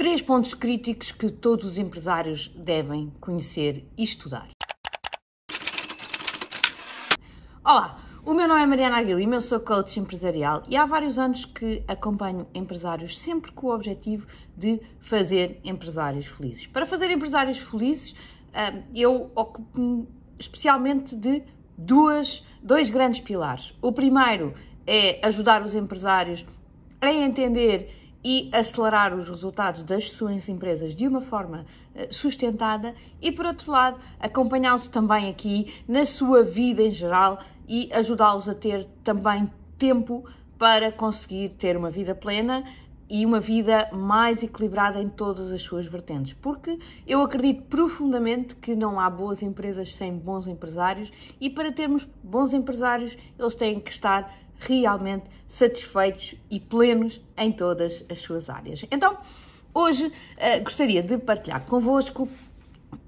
Três pontos críticos que todos os empresários devem conhecer e estudar. Olá, o meu nome é Mariana Aguilim, eu sou coach empresarial e há vários anos que acompanho empresários sempre com o objetivo de fazer empresários felizes. Para fazer empresários felizes, eu ocupo-me especialmente de dois grandes pilares. O primeiro é ajudar os empresários a entender e acelerar os resultados das suas empresas de uma forma sustentada e, por outro lado, acompanhá-los também aqui na sua vida em geral e ajudá-los a ter também tempo para conseguir ter uma vida plena e uma vida mais equilibrada em todas as suas vertentes. Porque eu acredito profundamente que não há boas empresas sem bons empresários e para termos bons empresários eles têm que estar realmente satisfeitos e plenos em todas as suas áreas. Então, hoje gostaria de partilhar convosco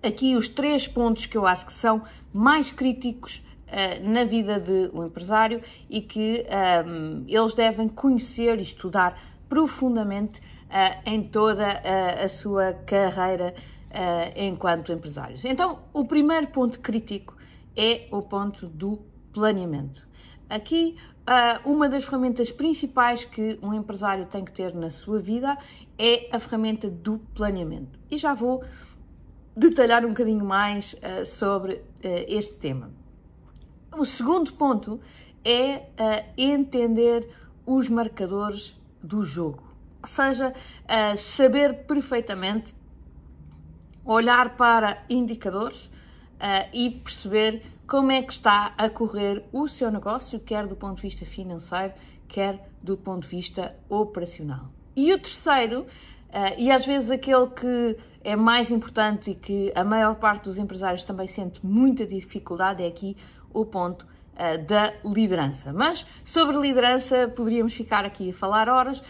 aqui os 3 pontos que eu acho que são mais críticos na vida de um empresário e que eles devem conhecer e estudar profundamente em toda a sua carreira enquanto empresários. Então, o primeiro ponto crítico é o ponto do planeamento. Aqui, uma das ferramentas principais que um empresário tem que ter na sua vida é a ferramenta do planeamento. E já vou detalhar um bocadinho mais sobre este tema. O segundo ponto é entender os marcadores do jogo. Ou seja, saber perfeitamente olhar para indicadores e perceber como é que está a correr o seu negócio, quer do ponto de vista financeiro, quer do ponto de vista operacional. E o terceiro, e às vezes aquele que é mais importante e que a maior parte dos empresários também sente muita dificuldade, é aqui o ponto da liderança. Mas sobre liderança poderíamos ficar aqui a falar horas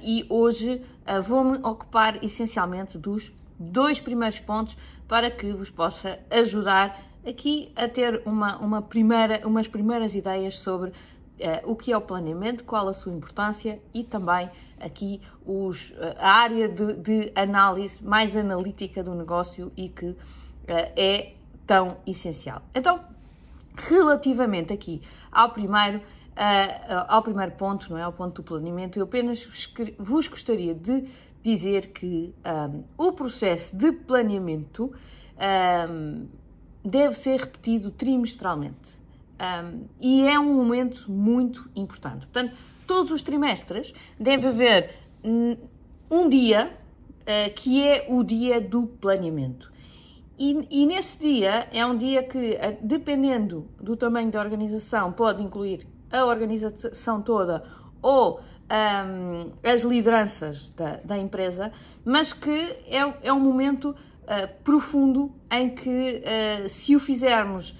e hoje vou-me ocupar essencialmente dos 2 primeiros pontos para que vos possa ajudar aqui a ter umas primeiras ideias sobre o que é o planeamento, qual a sua importância e também aqui a área de análise mais analítica do negócio e que é tão essencial. Então, relativamente aqui ao primeiro ponto, não é? Ao ponto do planeamento, eu apenas vos gostaria de dizer que o processo de planeamento deve ser repetido trimestralmente e é um momento muito importante. Portanto, todos os trimestres deve haver um dia que é o dia do planeamento. E nesse dia é um dia que, dependendo do tamanho da organização, pode incluir a organização toda ou as lideranças da empresa, mas que é um momento profundo em que, se o fizermos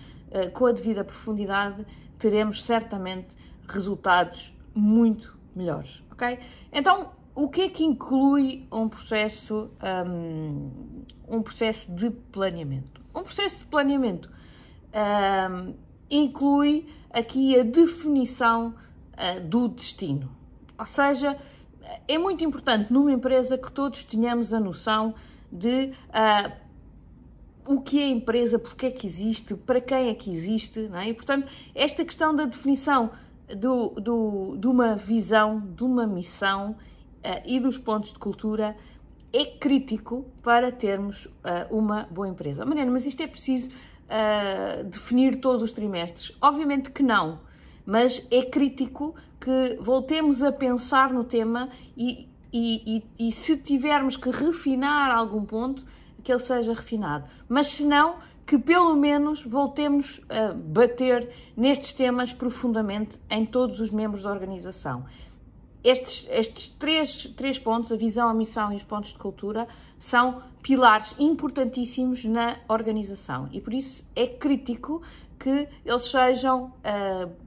com a devida profundidade, teremos certamente resultados muito melhores, ok? Então, o que é que inclui um processo de planeamento? Um processo de planeamento inclui aqui a definição do destino. Ou seja, é muito importante numa empresa que todos tenhamos a noção de o que é a empresa, porque é que existe, para quem é que existe, não é? E, portanto, esta questão da definição de uma visão, de uma missão e dos pontos de cultura é crítico para termos uma boa empresa. Mariana, mas isto é preciso definir todos os trimestres? Obviamente que não, mas é crítico que voltemos a pensar no tema e se tivermos que refinar algum ponto, que ele seja refinado. Mas se não, que pelo menos voltemos a bater nestes temas profundamente em todos os membros da organização. Estes três pontos, a visão, a missão e os pontos de cultura, são pilares importantíssimos na organização e por isso é crítico que eles sejam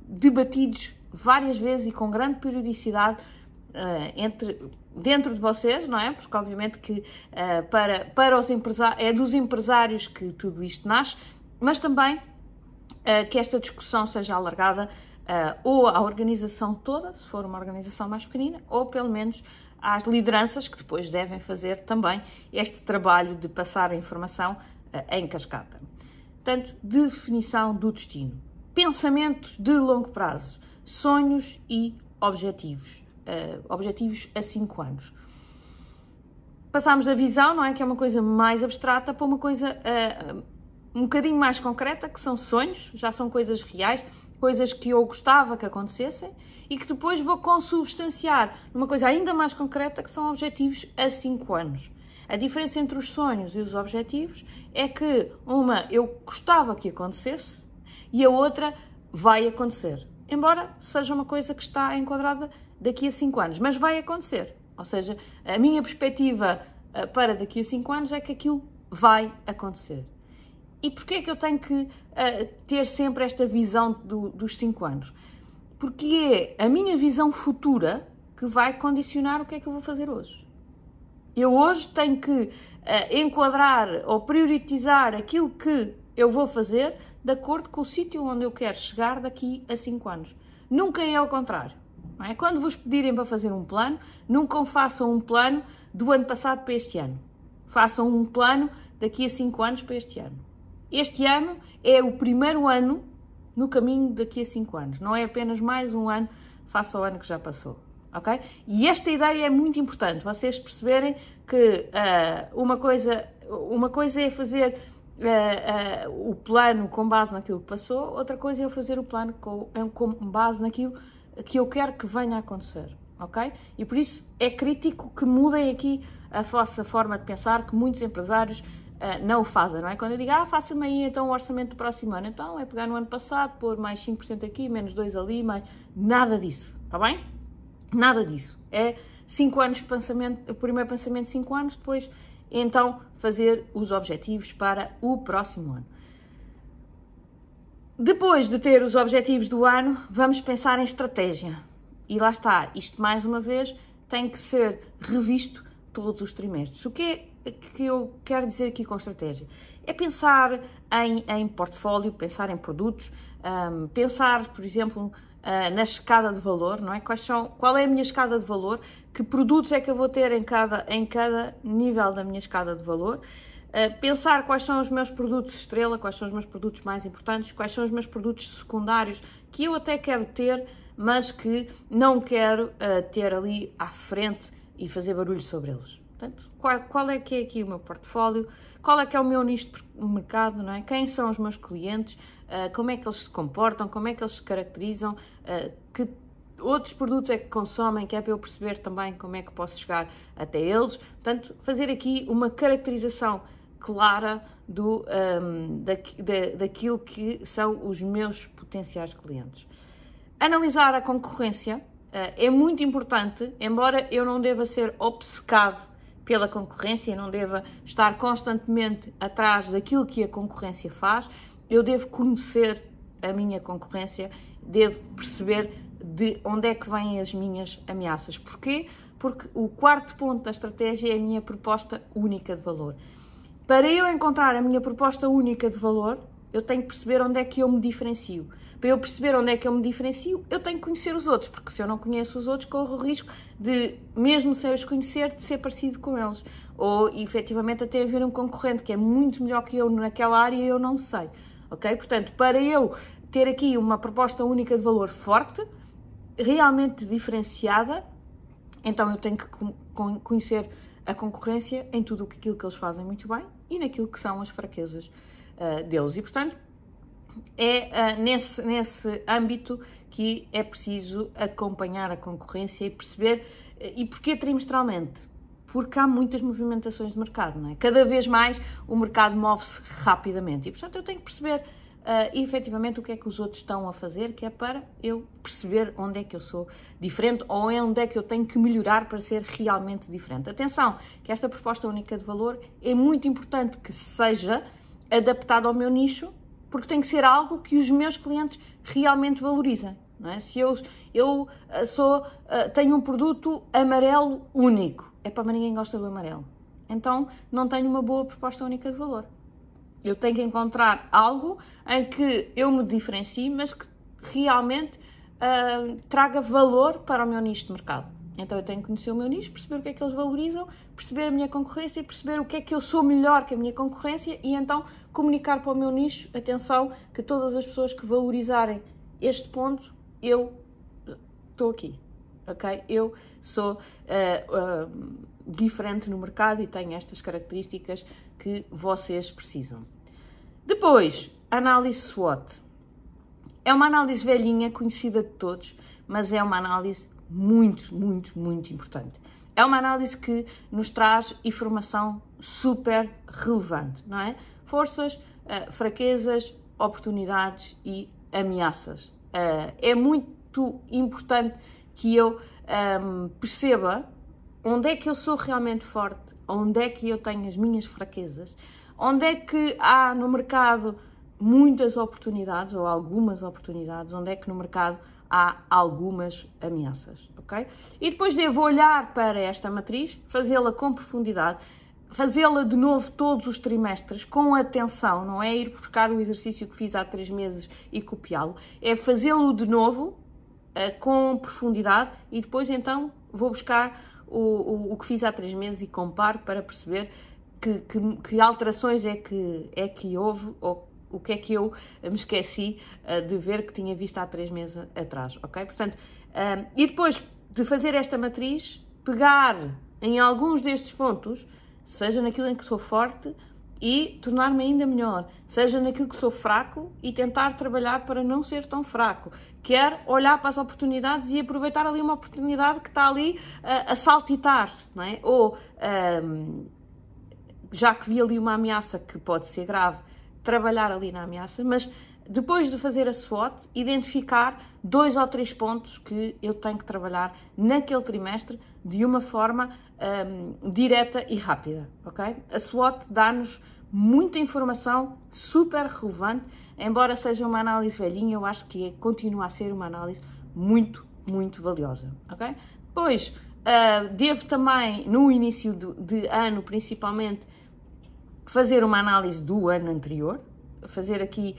debatidos várias vezes e com grande periodicidade dentro de vocês, não é? Porque obviamente que para os empresários, é dos empresários que tudo isto nasce, mas também que esta discussão seja alargada ou à organização toda, se for uma organização mais pequenina, ou pelo menos às lideranças que depois devem fazer também este trabalho de passar a informação em cascata. Portanto, definição do destino. Pensamentos de longo prazo, sonhos e objetivos. Objetivos a 5 anos. Passámos da visão, não é? Que é uma coisa mais abstrata, para uma coisa um bocadinho mais concreta, que são sonhos, já são coisas reais, coisas que eu gostava que acontecessem e que depois vou consubstanciar numa coisa ainda mais concreta, que são objetivos a 5 anos. A diferença entre os sonhos e os objetivos é que uma eu gostava que acontecesse e a outra vai acontecer. Embora seja uma coisa que está enquadrada daqui a 5 anos, mas vai acontecer. Ou seja, a minha perspectiva para daqui a 5 anos é que aquilo vai acontecer. E porquê é que eu tenho que ter sempre esta visão dos 5 anos? Porque é a minha visão futura que vai condicionar o que é que eu vou fazer hoje. Eu hoje tenho que enquadrar ou priorizar aquilo que eu vou fazer de acordo com o sítio onde eu quero chegar daqui a 5 anos. Nunca é ao contrário. Não é? Quando vos pedirem para fazer um plano, nunca façam um plano do ano passado para este ano. Façam um plano daqui a 5 anos para este ano. Este ano é o primeiro ano no caminho daqui a 5 anos. Não é apenas mais um ano face ao ano que já passou. Okay? E esta ideia é muito importante. Vocês perceberem que uma coisa é fazer o plano com base naquilo que passou, outra coisa é eu fazer o plano com base naquilo que eu quero que venha a acontecer. Okay? E por isso é crítico que mudem aqui a vossa forma de pensar, que muitos empresários não o fazem, não é? Quando eu digo, faça-me aí então o orçamento do próximo ano, então é pegar no ano passado, pôr mais 5% aqui, menos 2% ali, mais... Nada disso, está bem? Nada disso. É 5 anos de pensamento, o primeiro pensamento de 5 anos, depois então fazer os objetivos para o próximo ano. Depois de ter os objetivos do ano, vamos pensar em estratégia. E lá está, isto mais uma vez tem que ser revisto todos os trimestres. O que é que eu quero dizer aqui com estratégia? É pensar em portfólio, pensar em produtos, pensar, por exemplo, na escada de valor, não é? Qual é a minha escada de valor? Que produtos é que eu vou ter em cada nível da minha escada de valor? Pensar quais são os meus produtos estrela, quais são os meus produtos mais importantes, quais são os meus produtos secundários que eu até quero ter, mas que não quero ter ali à frente e fazer barulho sobre eles. Portanto, qual é que é aqui o meu portfólio? Qual é que é o meu nicho de mercado, não é? Quem são os meus clientes? Como é que eles se comportam? Como é que eles se caracterizam? Que outros produtos é que consomem? Que é para eu perceber também como é que posso chegar até eles. Portanto, fazer aqui uma caracterização clara daquilo que são os meus potenciais clientes. Analisar a concorrência é muito importante, embora eu não deva ser obcecado pela concorrência, não deva estar constantemente atrás daquilo que a concorrência faz, eu devo conhecer a minha concorrência, devo perceber de onde é que vêm as minhas ameaças. Porquê? Porque o quarto ponto da estratégia é a minha proposta única de valor. Para eu encontrar a minha proposta única de valor, eu tenho que perceber onde é que eu me diferencio. Para eu perceber onde é que eu me diferencio, eu tenho que conhecer os outros, porque se eu não conheço os outros, corro o risco de, mesmo sem os conhecer, de ser parecido com eles. Ou, efetivamente, até haver um concorrente que é muito melhor que eu naquela área e eu não sei. Ok? Portanto, para eu ter aqui uma proposta única de valor forte, realmente diferenciada, então eu tenho que conhecer a concorrência em tudo aquilo que eles fazem muito bem e naquilo que são as fraquezas deles. E, portanto, é nesse âmbito que é preciso acompanhar a concorrência e perceber. E porquê trimestralmente? Porque há muitas movimentações de mercado, não é? Cada vez mais o mercado move-se rapidamente e, portanto, eu tenho que perceber efetivamente o que é que os outros estão a fazer, que é para eu perceber onde é que eu sou diferente ou onde é que eu tenho que melhorar para ser realmente diferente. Atenção, que esta proposta única de valor é muito importante que seja adaptada ao meu nicho, porque tem que ser algo que os meus clientes realmente valorizem. Não é? Se eu tenho um produto amarelo único, mas ninguém gosta do amarelo, então não tenho uma boa proposta única de valor. Eu tenho que encontrar algo em que eu me diferencie, mas que realmente traga valor para o meu nicho de mercado. Então eu tenho que conhecer o meu nicho, perceber o que é que eles valorizam, perceber a minha concorrência, perceber o que é que eu sou melhor que a minha concorrência e então comunicar para o meu nicho, atenção, que todas as pessoas que valorizarem este ponto, eu estou aqui, ok? Eu sou diferente no mercado e tenho estas características que vocês precisam. Depois, análise SWOT. É uma análise velhinha, conhecida de todos, mas é uma análise muito, muito, muito importante. É uma análise que nos traz informação super relevante, não é? Forças, fraquezas, oportunidades e ameaças. É muito importante que eu perceba onde é que eu sou realmente forte, onde é que eu tenho as minhas fraquezas, onde é que há no mercado muitas oportunidades ou algumas oportunidades, onde é que no mercado há algumas ameaças, ok? E depois devo olhar para esta matriz, fazê-la com profundidade, fazê-la de novo todos os trimestres com atenção, não é ir buscar o exercício que fiz há 3 meses e copiá-lo, é fazê-lo de novo com profundidade e depois então vou buscar o que fiz há 3 meses e comparo para perceber que alterações é que houve ou o que é que eu me esqueci de ver que tinha visto há 3 meses atrás, ok? Portanto, e depois de fazer esta matriz, pegar em alguns destes pontos, seja naquilo em que sou forte e tornar-me ainda melhor, seja naquilo que sou fraco e tentar trabalhar para não ser tão fraco. Quero olhar para as oportunidades e aproveitar ali uma oportunidade que está ali a saltitar, não é? Ou, já que vi ali uma ameaça que pode ser grave, trabalhar ali na ameaça, mas depois de fazer a SWOT, identificar 2 ou 3 pontos que eu tenho que trabalhar naquele trimestre de uma forma direta e rápida, ok? A SWOT dá-nos muita informação super relevante, embora seja uma análise velhinha, eu acho que continua a ser uma análise muito, muito valiosa, ok? Depois, devo também, no início de ano, principalmente, fazer uma análise do ano anterior, fazer aqui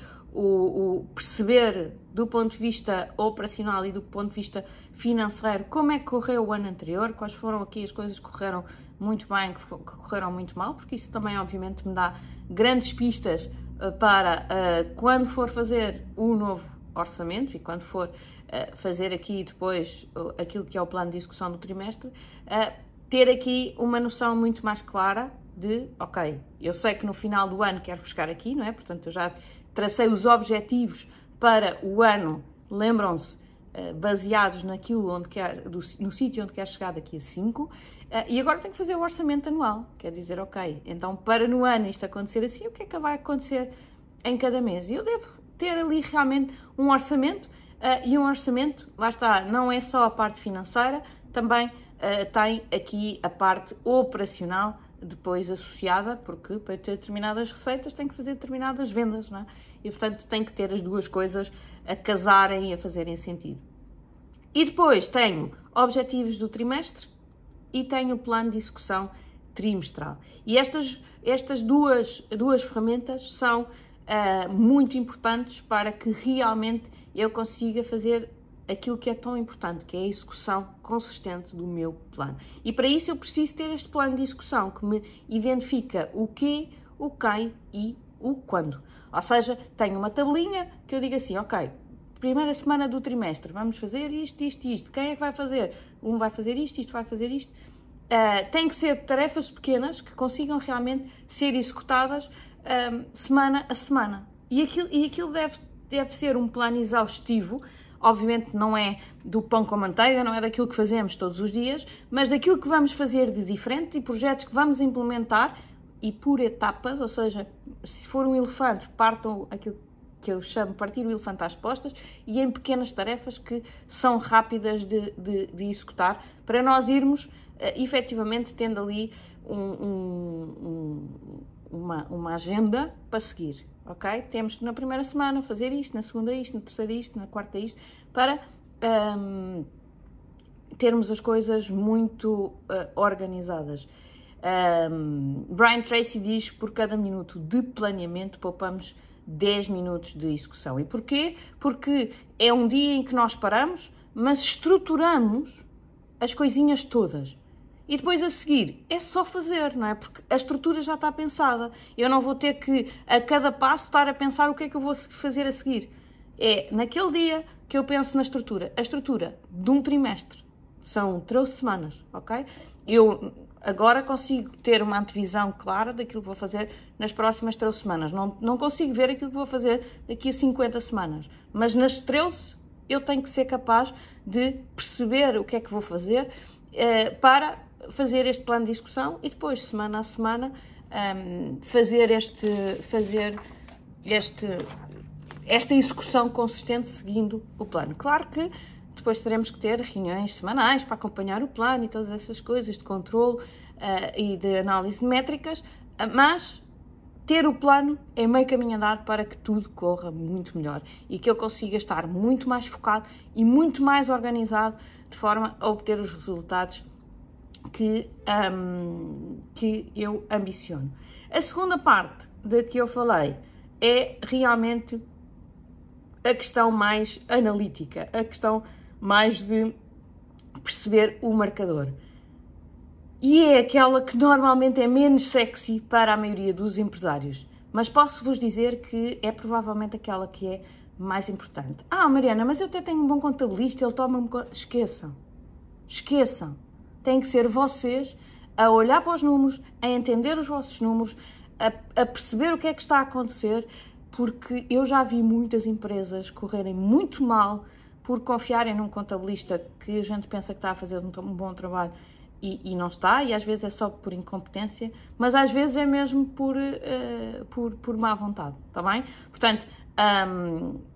perceber do ponto de vista operacional e do ponto de vista financeiro como é que correu o ano anterior, quais foram aqui as coisas que correram muito bem, que correram muito mal, porque isso também obviamente me dá grandes pistas para quando for fazer o novo orçamento e quando for fazer aqui depois aquilo que é o plano de execução do trimestre, ter aqui uma noção muito mais clara de, ok, eu sei que no final do ano quero chegar aqui, não é? Portanto, eu já tracei os objetivos para o ano, lembram-se, baseados naquilo no sítio onde quero chegar daqui a 5, e agora tenho que fazer o orçamento anual, quer dizer, ok, então para no ano isto acontecer assim, o que é que vai acontecer em cada mês? E eu devo ter ali realmente um orçamento, e um orçamento, lá está, não é só a parte financeira, também tem aqui a parte operacional depois associada, porque para ter determinadas receitas tem que fazer determinadas vendas, não é? E portanto tem que ter as duas coisas a casarem e a fazerem sentido. E depois tenho objetivos do trimestre e tenho o plano de execução trimestral. E estas duas ferramentas são muito importantes para que realmente eu consiga fazer aquilo que é tão importante, que é a execução consistente do meu plano. E para isso eu preciso ter este plano de execução que me identifica o quê, o quem e o quando. Ou seja, tenho uma tabelinha que eu digo assim, ok, primeira semana do trimestre, vamos fazer isto, isto e isto. Quem é que vai fazer? Um vai fazer isto vai fazer isto. Tem que ser tarefas pequenas que consigam realmente ser executadas semana a semana. E aquilo deve ser um plano exaustivo. Obviamente não é do pão com manteiga, não é daquilo que fazemos todos os dias, mas daquilo que vamos fazer de diferente e projetos que vamos implementar e por etapas, ou seja, se for um elefante, partam aquilo que eu chamo partir o elefante às postas e em pequenas tarefas que são rápidas de executar para nós irmos efetivamente tendo ali uma agenda para seguir. Ok? Temos na primeira semana fazer isto, na segunda isto, na terceira isto, na quarta isto, para termos as coisas muito organizadas. Brian Tracy diz que por cada minuto de planeamento poupamos 10 minutos de execução. E porquê? Porque é um dia em que nós paramos, mas estruturamos as coisinhas todas. E depois a seguir é só fazer, não é? Porque a estrutura já está pensada. Eu não vou ter que, a cada passo, estar a pensar o que é que eu vou fazer a seguir. É naquele dia que eu penso na estrutura. A estrutura de um trimestre são 13 semanas, ok? Eu agora consigo ter uma antevisão clara daquilo que vou fazer nas próximas 13 semanas. Não consigo ver aquilo que vou fazer daqui a 50 semanas. Mas nas 13 eu tenho que ser capaz de perceber o que é que vou fazer para fazer este plano de execução e depois, semana a semana, fazer esta execução consistente seguindo o plano. Claro que depois teremos que ter reuniões semanais para acompanhar o plano e todas essas coisas de controle e de análise de métricas, mas ter o plano é meio caminho andado para que tudo corra muito melhor e que eu consiga estar muito mais focado e muito mais organizado de forma a obter os resultados que eu ambiciono. A segunda parte da que eu falei é realmente a questão mais analítica, a questão mais de perceber o marcador. E é aquela que normalmente é menos sexy para a maioria dos empresários. Mas posso-vos dizer que é provavelmente aquela que é mais importante. Mariana, mas eu até tenho um bom contabilista, ele toma-me... Esqueçam. Tem que ser vocês a olhar para os números, a entender os vossos números, a perceber o que é que está a acontecer, porque eu já vi muitas empresas correrem muito mal por confiarem num contabilista que a gente pensa que está a fazer um bom trabalho e não está, e às vezes é só por incompetência, mas às vezes é mesmo por má vontade, está bem? Portanto,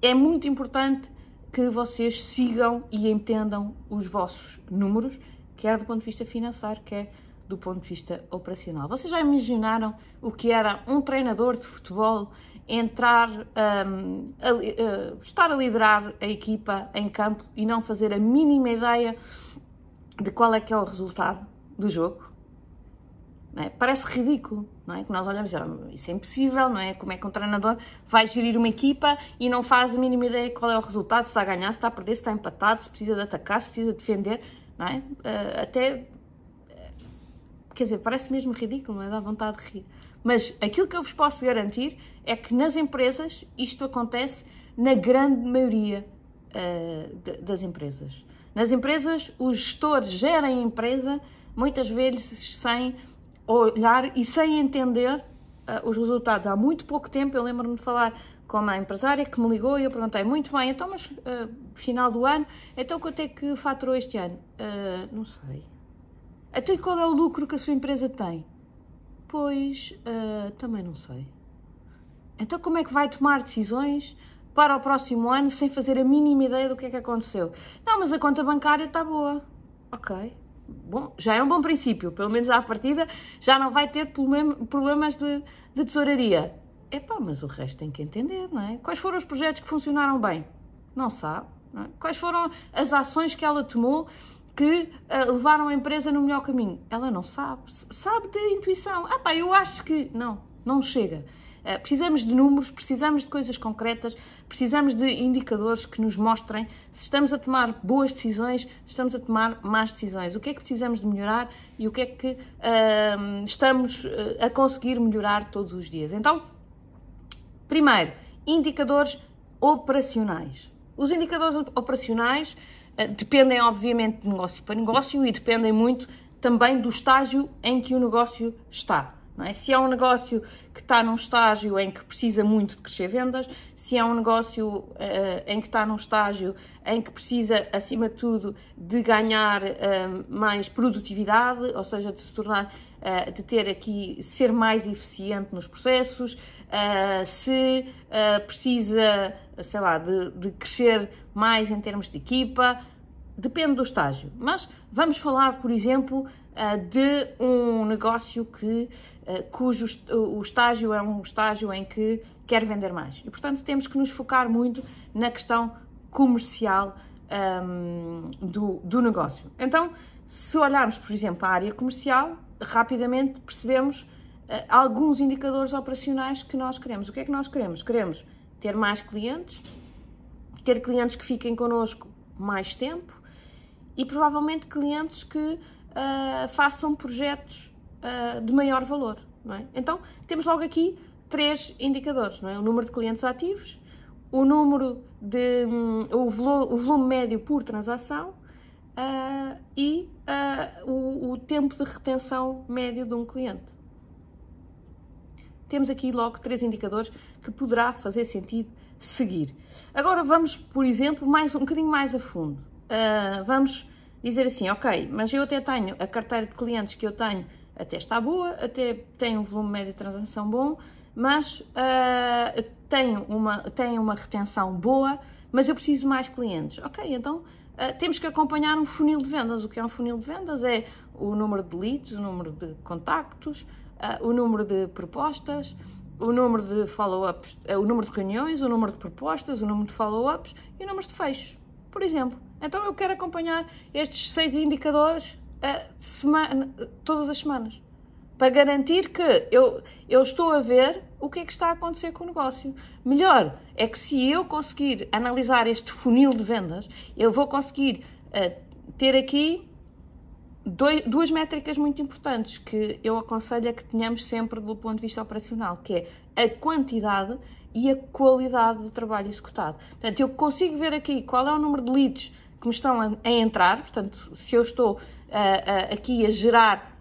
é muito importante que vocês sigam e entendam os vossos números, quer do ponto de vista financeiro, quer do ponto de vista operacional. Vocês já imaginaram o que era um treinador de futebol entrar, estar a liderar a equipa em campo e não fazer a mínima ideia de qual é que é o resultado do jogo? Não é? Parece ridículo, não é? Que nós olhamos e dizemos, isso é impossível, não é? Como é que um treinador vai gerir uma equipa e não faz a mínima ideia de qual é o resultado, se está a ganhar, se está a perder, se está empatado, se precisa de atacar, se precisa de defender, não é? Quer dizer, parece mesmo ridículo, não é? Dá vontade de rir. Mas aquilo que eu vos posso garantir é que nas empresas isto acontece na grande maioria das empresas. Nas empresas, os gestores gerem a empresa muitas vezes sem olhar e sem entender os resultados. Há muito pouco tempo eu lembro-me de falar com uma empresária que me ligou e eu perguntei, muito bem, então mas final do ano, então quanto é que faturou este ano? Não sei. Então e qual é o lucro que a sua empresa tem? Pois, também não sei. Então como é que vai tomar decisões para o próximo ano sem fazer a mínima ideia do que é que aconteceu? Não, mas a conta bancária está boa. Ok. Bom, já é um bom princípio. Pelo menos à partida já não vai ter problemas de tesouraria. Epá, mas o resto tem que entender, não é? Quais foram os projetos que funcionaram bem? Não sabe. Não é? Quais foram as ações que ela tomou que levaram a empresa no melhor caminho? Ela não sabe. Sabe de intuição. Eu acho que... Não chega. Precisamos de números, precisamos de coisas concretas, precisamos de indicadores que nos mostrem se estamos a tomar boas decisões, se estamos a tomar más decisões, o que é que precisamos de melhorar e o que é que estamos a conseguir melhorar todos os dias. Então, primeiro, indicadores operacionais. Os indicadores operacionais dependem, obviamente, de negócio para negócio e dependem muito também do estágio em que o negócio está. Não é? Se é um negócio que está num estágio em que precisa muito de crescer vendas, se é um negócio em que está num estágio em que precisa, acima de tudo, de ganhar mais produtividade, ou seja, de se tornar, de ter aqui, ser mais eficiente nos processos, se precisa, sei lá, de crescer mais em termos de equipa, depende do estágio. Mas vamos falar, por exemplo, de um negócio cujo o estágio é um estágio em que quer vender mais. E, portanto, temos que nos focar muito na questão comercial do negócio. Então, se olharmos, por exemplo, a área comercial, rapidamente percebemos alguns indicadores operacionais que nós queremos. O que é que nós queremos? Queremos ter mais clientes, ter clientes que fiquem connosco mais tempo e provavelmente clientes que façam projetos de maior valor, não é? Então, temos logo aqui 3 indicadores, não é? O número de clientes ativos, o volume médio por transação e o tempo de retenção médio de um cliente. Temos aqui logo 3 indicadores que poderá fazer sentido seguir. Agora vamos, por exemplo, um bocadinho mais a fundo. Vamos dizer assim, ok, mas eu até tenho a carteira de clientes que eu tenho, até está boa, até tem um volume médio de transação bom, mas tenho uma retenção boa, mas eu preciso mais clientes. Ok, então temos que acompanhar um funil de vendas. O que é um funil de vendas? É o número de leads, o número de contactos, o número de propostas, o número de follow-ups, o número de reuniões, o número de propostas, o número de follow-ups e o número de fechos, por exemplo. Então eu quero acompanhar estes 6 indicadores todas as semanas, para garantir que eu estou a ver o que é que está a acontecer com o negócio. Melhor é que se eu conseguir analisar este funil de vendas, eu vou conseguir ter aqui 2 métricas muito importantes que eu aconselho a que tenhamos sempre do ponto de vista operacional, que é a quantidade e a qualidade do trabalho executado. Portanto, eu consigo ver aqui qual é o número de leads que me estão a entrar, portanto, se eu estou aqui a gerar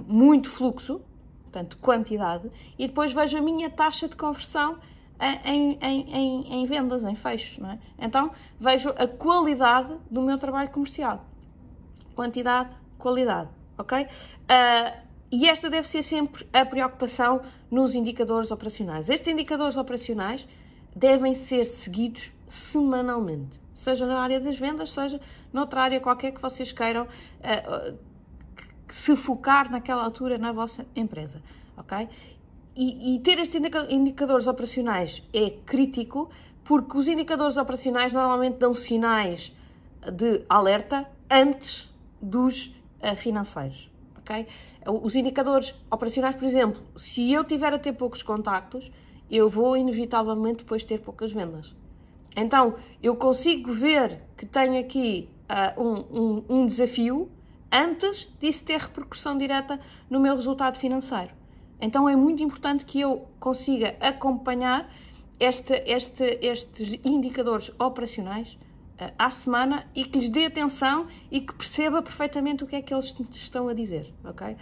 muito fluxo, portanto, quantidade, e depois vejo a minha taxa de conversão em vendas, em fechos, não é? Então, vejo a qualidade do meu trabalho comercial. Quantidade, qualidade, ok? E esta deve ser sempre a preocupação nos indicadores operacionais. Estes indicadores operacionais devem ser seguidos semanalmente, seja na área das vendas, seja noutra área qualquer que vocês queiram se focar naquela altura na vossa empresa, ok? E ter estes indicadores operacionais é crítico, porque os indicadores operacionais normalmente dão sinais de alerta antes dos financeiros, ok? Os indicadores operacionais, por exemplo, se eu tiver a ter poucos contactos, eu vou inevitavelmente depois ter poucas vendas. Então, eu consigo ver que tenho aqui um desafio antes disso ter repercussão direta no meu resultado financeiro. Então, é muito importante que eu consiga acompanhar estes indicadores operacionais à semana e que lhes dê atenção e que perceba perfeitamente o que é que eles estão a dizer, ok?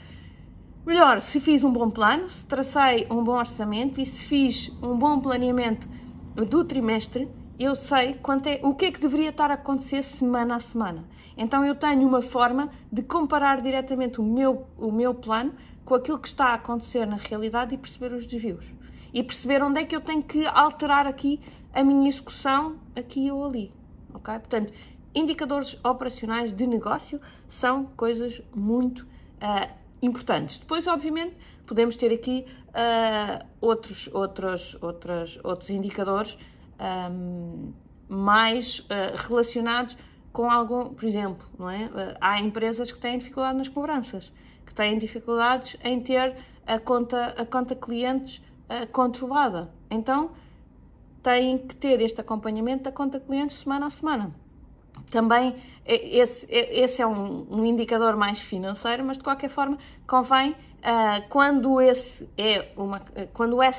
Melhor, se fiz um bom plano, se tracei um bom orçamento e se fiz um bom planeamento do trimestre, eu sei o que é que deveria estar a acontecer semana a semana. Então eu tenho uma forma de comparar diretamente o meu plano com aquilo que está a acontecer na realidade e perceber os desvios. E perceber onde é que eu tenho que alterar aqui a minha execução, aqui ou ali. Okay? Portanto, indicadores operacionais de negócio são coisas muito importantes. Depois, obviamente, podemos ter aqui outros indicadores mais relacionados com algum, por exemplo, não é? Há empresas que têm dificuldade nas cobranças, que têm dificuldades em ter a conta clientes controlada. Então, têm que ter este acompanhamento da conta clientes semana a semana. Também esse é um indicador mais financeiro, mas de qualquer forma convém, quando essa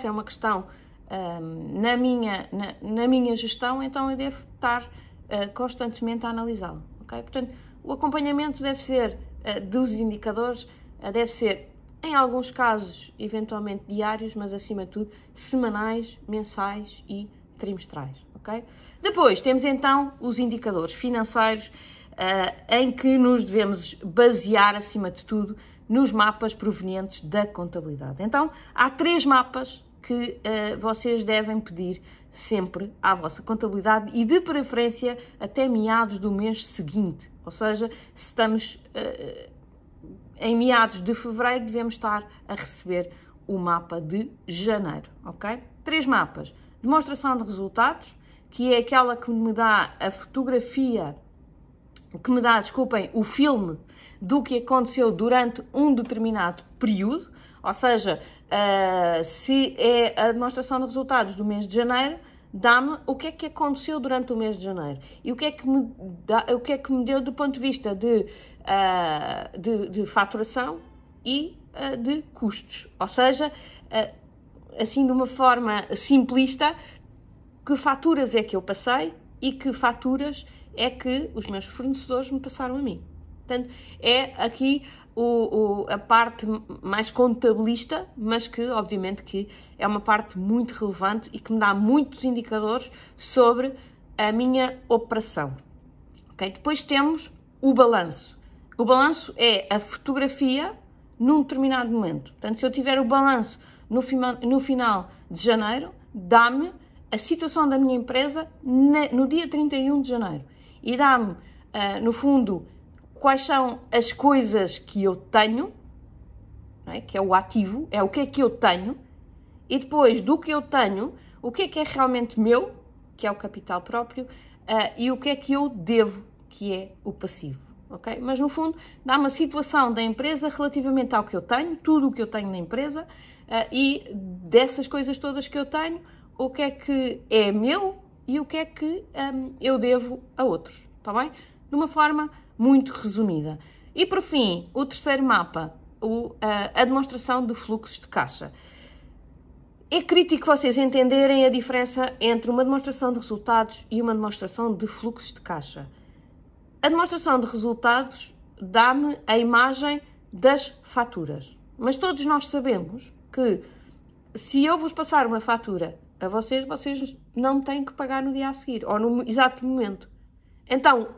é uma questão na minha gestão, então eu devo estar constantemente a analisá-lo. Okay? Portanto, o acompanhamento deve ser dos indicadores, deve ser, em alguns casos, eventualmente diários, mas acima de tudo, semanais, mensais e trimestrais. Okay? Depois temos então os indicadores financeiros, em que nos devemos basear, acima de tudo, nos mapas provenientes da contabilidade. Então, há 3 mapas que vocês devem pedir sempre à vossa contabilidade e, de preferência, até meados do mês seguinte. Ou seja, se estamos em meados de fevereiro, devemos estar a receber o mapa de janeiro, ok? 3 mapas. Demonstração de resultados, que é aquela que me dá a fotografia, que me dá, o filme do que aconteceu durante um determinado período, ou seja, se é a demonstração de resultados do mês de janeiro, dá-me o que é que aconteceu durante o mês de janeiro e o que é que me deu do ponto de vista de faturação e de custos. Ou seja, assim de uma forma simplista, que faturas é que eu passei e que faturas é que os meus fornecedores me passaram a mim. Portanto, é aqui a parte mais contabilista, mas que, obviamente, que é uma parte muito relevante e que me dá muitos indicadores sobre a minha operação. Okay? Depois temos o balanço. O balanço é a fotografia num determinado momento. Portanto, se eu tiver o balanço no final de janeiro, dá-me a situação da minha empresa no dia 31 de janeiro. E dá-me, no fundo, quais são as coisas que eu tenho, não é? Que é o ativo, é o que é que eu tenho, e depois do que eu tenho, o que é realmente meu, que é o capital próprio, e o que é que eu devo, que é o passivo. Okay? Mas no fundo dá uma situação da empresa relativamente ao que eu tenho, tudo o que eu tenho na empresa, e dessas coisas todas que eu tenho, o que é meu e o que é que eu devo a outros, está bem? De uma forma muito resumida. E por fim, o terceiro mapa, a demonstração de fluxos de caixa. É crítico vocês entenderem a diferença entre uma demonstração de resultados e uma demonstração de fluxos de caixa. A demonstração de resultados dá-me a imagem das faturas. Mas todos nós sabemos que se eu vos passar uma fatura a vocês não têm que pagar no dia a seguir ou no exato momento. Então,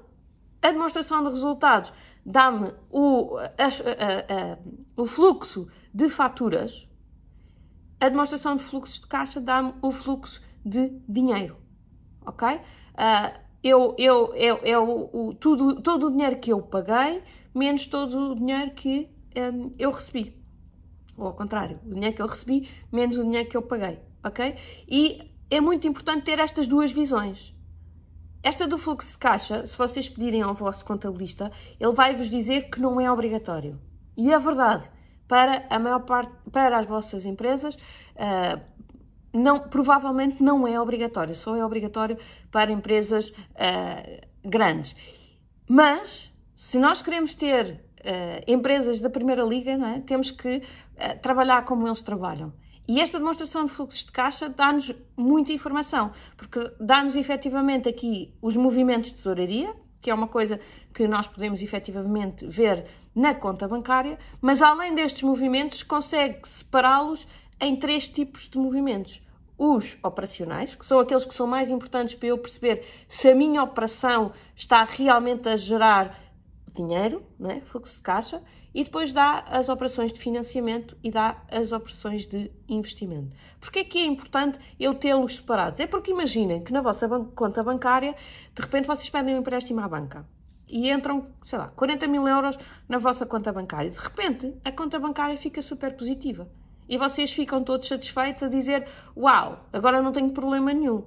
a demonstração de resultados dá-me o fluxo de faturas, a demonstração de fluxos de caixa dá-me o fluxo de dinheiro, ok? Todo o dinheiro que eu paguei, menos todo o dinheiro que eu recebi. Ou ao contrário, o dinheiro que eu recebi, menos o dinheiro que eu paguei, ok? E é muito importante ter estas duas visões. Esta do fluxo de caixa, se vocês pedirem ao vosso contabilista, ele vai-vos dizer que não é obrigatório. E é verdade, para a maior parte, para as vossas empresas, provavelmente não é obrigatório, só é obrigatório para empresas grandes. Mas, se nós queremos ter empresas da primeira liga, não é? Temos que trabalhar como eles trabalham. E esta demonstração de fluxos de caixa dá-nos muita informação, porque dá-nos efetivamente aqui os movimentos de tesouraria, que é uma coisa que nós podemos efetivamente ver na conta bancária, mas além destes movimentos consegue separá-los em 3 tipos de movimentos. Os operacionais, que são aqueles que são mais importantes para eu perceber se a minha operação está realmente a gerar dinheiro, não é? Fluxo de caixa, e depois dá as operações de financiamento e dá as operações de investimento. Porquê é que é importante eu tê-los separados? É porque imaginem que na vossa conta bancária, de repente vocês pedem um empréstimo à banca e entram, sei lá, 40 mil euros na vossa conta bancária. De repente, a conta bancária fica super positiva e vocês ficam todos satisfeitos a dizer: uau, agora não tenho problema nenhum.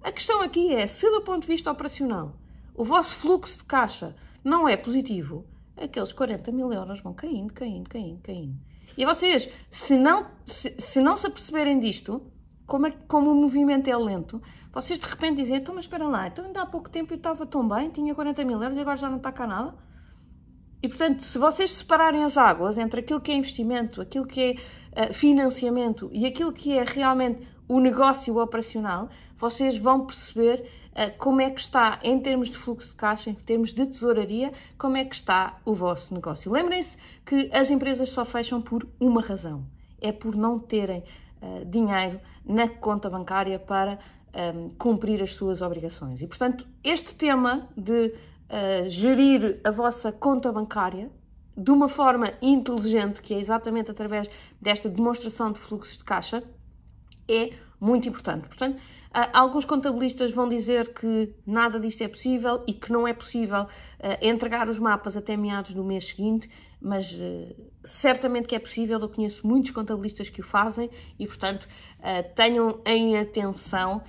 A questão aqui é, se do ponto de vista operacional o vosso fluxo de caixa não é positivo, aqueles 40 mil euros vão caindo. E vocês, se não se aperceberem disto, como o movimento é lento, vocês de repente dizem: então, mas espera lá, então ainda há pouco tempo eu estava tão bem, tinha 40 mil euros e agora já não está cá nada. E portanto, se vocês separarem as águas entre aquilo que é investimento, aquilo que é financiamento e aquilo que é realmente o negócio operacional, vocês vão perceber como é que está, em termos de fluxo de caixa, em termos de tesouraria, como é que está o vosso negócio. Lembrem-se que as empresas só fecham por uma razão, é por não terem dinheiro na conta bancária para cumprir as suas obrigações. E, portanto, este tema de gerir a vossa conta bancária de uma forma inteligente, que é exatamente através desta demonstração de fluxos de caixa, é muito importante. Portanto, alguns contabilistas vão dizer que nada disto é possível e que não é possível entregar os mapas até meados do mês seguinte, mas certamente que é possível. Eu conheço muitos contabilistas que o fazem e, portanto, tenham em atenção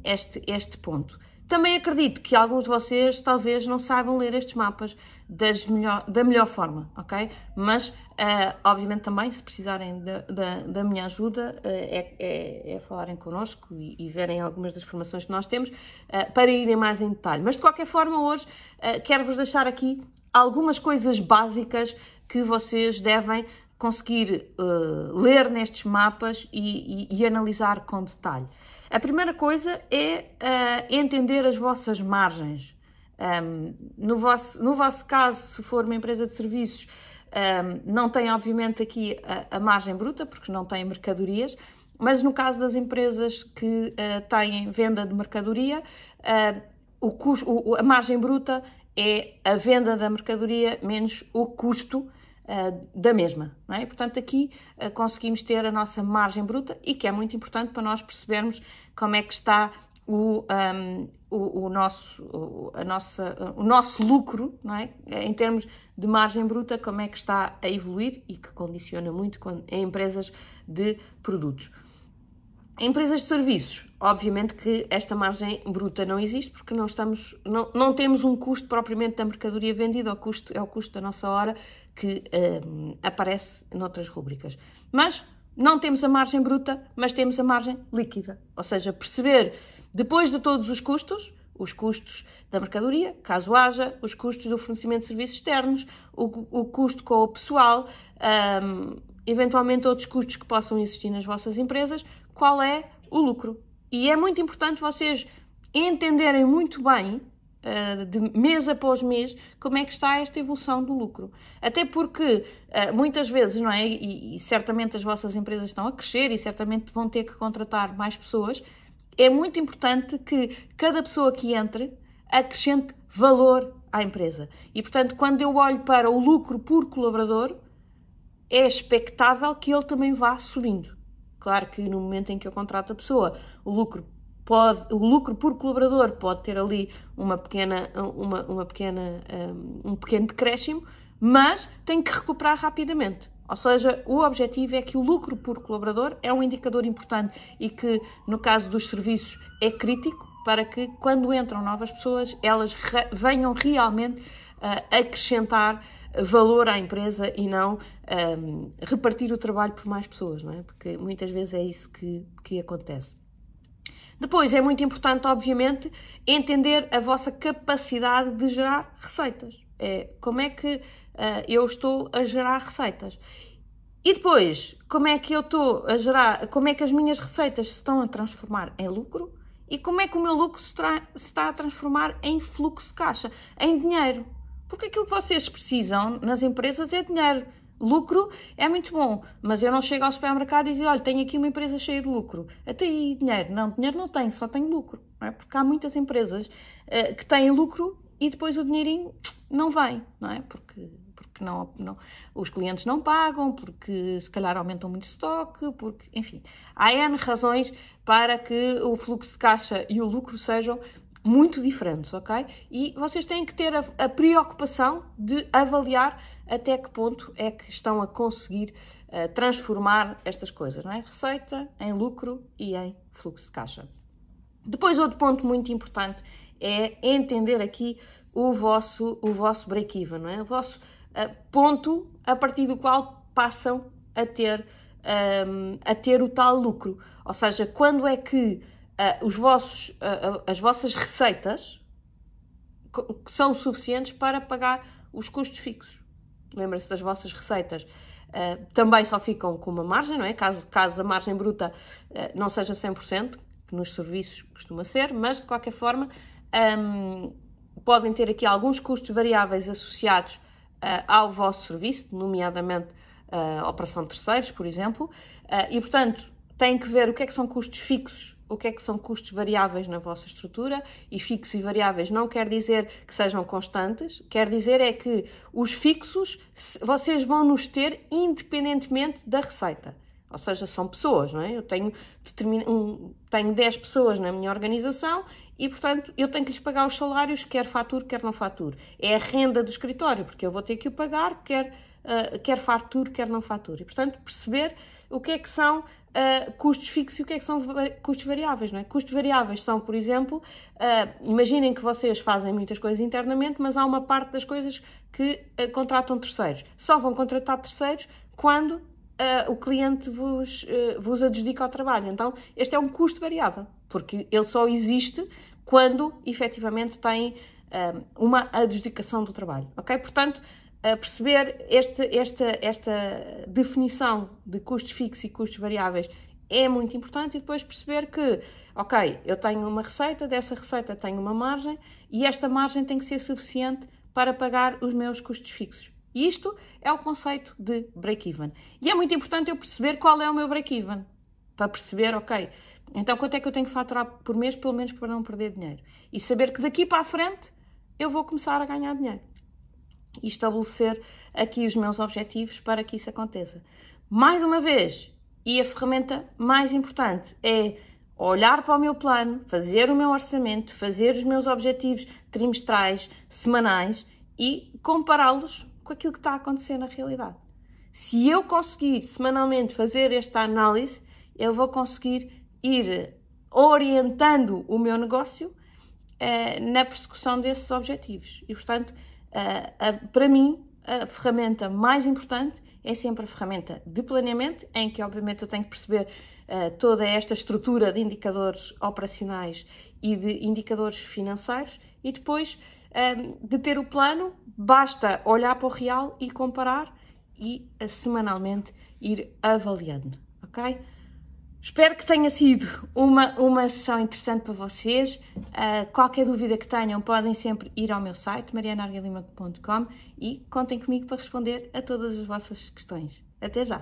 este ponto. Também acredito que alguns de vocês talvez não saibam ler estes mapas da melhor forma, ok? Mas obviamente também, se precisarem da minha ajuda, é falarem connosco e verem algumas das formações que nós temos para irem mais em detalhe. Mas de qualquer forma, hoje quero-vos deixar aqui algumas coisas básicas que vocês devem conseguir ler nestes mapas e analisar com detalhe. A primeira coisa é entender as vossas margens. No vosso caso, se for uma empresa de serviços, não tem obviamente aqui a margem bruta, porque não tem mercadorias, mas no caso das empresas que têm venda de mercadoria, a margem bruta é a venda da mercadoria menos o custo da mesma, não é? Portanto, aqui conseguimos ter a nossa margem bruta e que é muito importante para nós percebermos como é que está o nosso lucro, não é? Em termos de margem bruta, como é que está a evoluir e que condiciona muito em empresas de produtos. Em empresas de serviços, obviamente que esta margem bruta não existe porque não temos um custo propriamente da mercadoria vendida, é o custo da nossa hora que aparece noutras rúbricas. Mas não temos a margem bruta, mas temos a margem líquida. Ou seja, perceber, depois de todos os custos da mercadoria, caso haja, os custos do fornecimento de serviços externos, o custo com o pessoal, eventualmente outros custos que possam existir nas vossas empresas, qual é o lucro. E é muito importante vocês entenderem muito bem, de mês após mês, como é que está esta evolução do lucro. Até porque, muitas vezes, não é? E certamente as vossas empresas estão a crescer e certamente vão ter que contratar mais pessoas. É muito importante que cada pessoa que entre acrescente valor à empresa. E, portanto, quando eu olho para o lucro por colaborador, é expectável que ele também vá subindo. Claro que no momento em que eu contrato a pessoa, o lucro por colaborador pode ter ali um pequeno decréscimo, mas tem que recuperar rapidamente. Ou seja, o objetivo é que o lucro por colaborador é um indicador importante e que, no caso dos serviços, é crítico para que, quando entram novas pessoas, elas venham realmente acrescentar valor à empresa e não repartir o trabalho por mais pessoas, não é? Porque muitas vezes é isso que acontece. Depois, é muito importante, obviamente, entender a vossa capacidade de gerar receitas. Como é que eu estou a gerar receitas? E depois, como é que as minhas receitas se estão a transformar em lucro? E como é que o meu lucro se está a transformar em fluxo de caixa, em dinheiro? Porque aquilo que vocês precisam nas empresas é dinheiro. Lucro é muito bom, mas eu não chego ao supermercado e digo, olha, tenho aqui uma empresa cheia de lucro. Até aí dinheiro. Não, dinheiro não tenho, só tenho lucro. Não é? Porque há muitas empresas que têm lucro e depois o dinheirinho não vem, não é? Porque não, os clientes não pagam, porque se calhar aumentam muito o estoque, porque, enfim, há N razões para que o fluxo de caixa e o lucro sejam muito diferentes, ok? E vocês têm que ter a preocupação de avaliar até que ponto é que estão a conseguir transformar estas coisas, não é? Receita em lucro e em fluxo de caixa. Depois, outro ponto muito importante é entender aqui o vosso break-even, não é? O vosso ponto a partir do qual passam a ter o tal lucro. Ou seja, quando é que as vossas receitas são suficientes para pagar os custos fixos. Lembrem-se das vossas receitas. Também só ficam com uma margem, não é? Caso a margem bruta não seja 100%, que nos serviços costuma ser, mas de qualquer forma podem ter aqui alguns custos variáveis associados ao vosso serviço, nomeadamente a operação de terceiros, por exemplo, e portanto têm que ver o que é que são custos fixos, o que é que são custos variáveis na vossa estrutura, e fixos e variáveis não quer dizer que sejam constantes, quer dizer é que os fixos vocês vão nos ter independentemente da receita. Ou seja, são pessoas, não é? Eu tenho 10 pessoas na minha organização e, portanto, eu tenho que lhes pagar os salários, quer faturo, quer não faturo. É a renda do escritório, porque eu vou ter que o pagar, quer quer fature, quer não fature. E, portanto, perceber o que é que são custos fixos e o que é que são custos variáveis, não é? Custos variáveis são, por exemplo, imaginem que vocês fazem muitas coisas internamente, mas há uma parte das coisas que contratam terceiros. Só vão contratar terceiros quando o cliente vos adjudica ao trabalho. Então, este é um custo variável, porque ele só existe quando, efetivamente, tem uma adjudicação do trabalho, ok? Portanto, perceber esta definição de custos fixos e custos variáveis é muito importante e depois perceber que, ok, eu tenho uma receita, dessa receita tenho uma margem e esta margem tem que ser suficiente para pagar os meus custos fixos. E isto é o conceito de break-even. E é muito importante eu perceber qual é o meu break-even, para perceber, ok, então quanto é que eu tenho que faturar por mês, pelo menos para não perder dinheiro. E saber que daqui para a frente eu vou começar a ganhar dinheiro. E estabelecer aqui os meus objetivos para que isso aconteça. Mais uma vez, e a ferramenta mais importante é olhar para o meu plano, fazer o meu orçamento, fazer os meus objetivos trimestrais, semanais e compará-los com aquilo que está a acontecer na realidade. Se eu conseguir semanalmente fazer esta análise, eu vou conseguir ir orientando o meu negócio na persecução desses objetivos. E, portanto, para mim, a ferramenta mais importante é sempre a ferramenta de planeamento, em que, obviamente, eu tenho que perceber toda esta estrutura de indicadores operacionais e de indicadores financeiros e depois de ter o plano, basta olhar para o real e comparar e semanalmente ir avaliando, ok? Espero que tenha sido uma sessão interessante para vocês. Qualquer dúvida que tenham, podem sempre ir ao meu site, marianargalima.com, e contem comigo para responder a todas as vossas questões. Até já!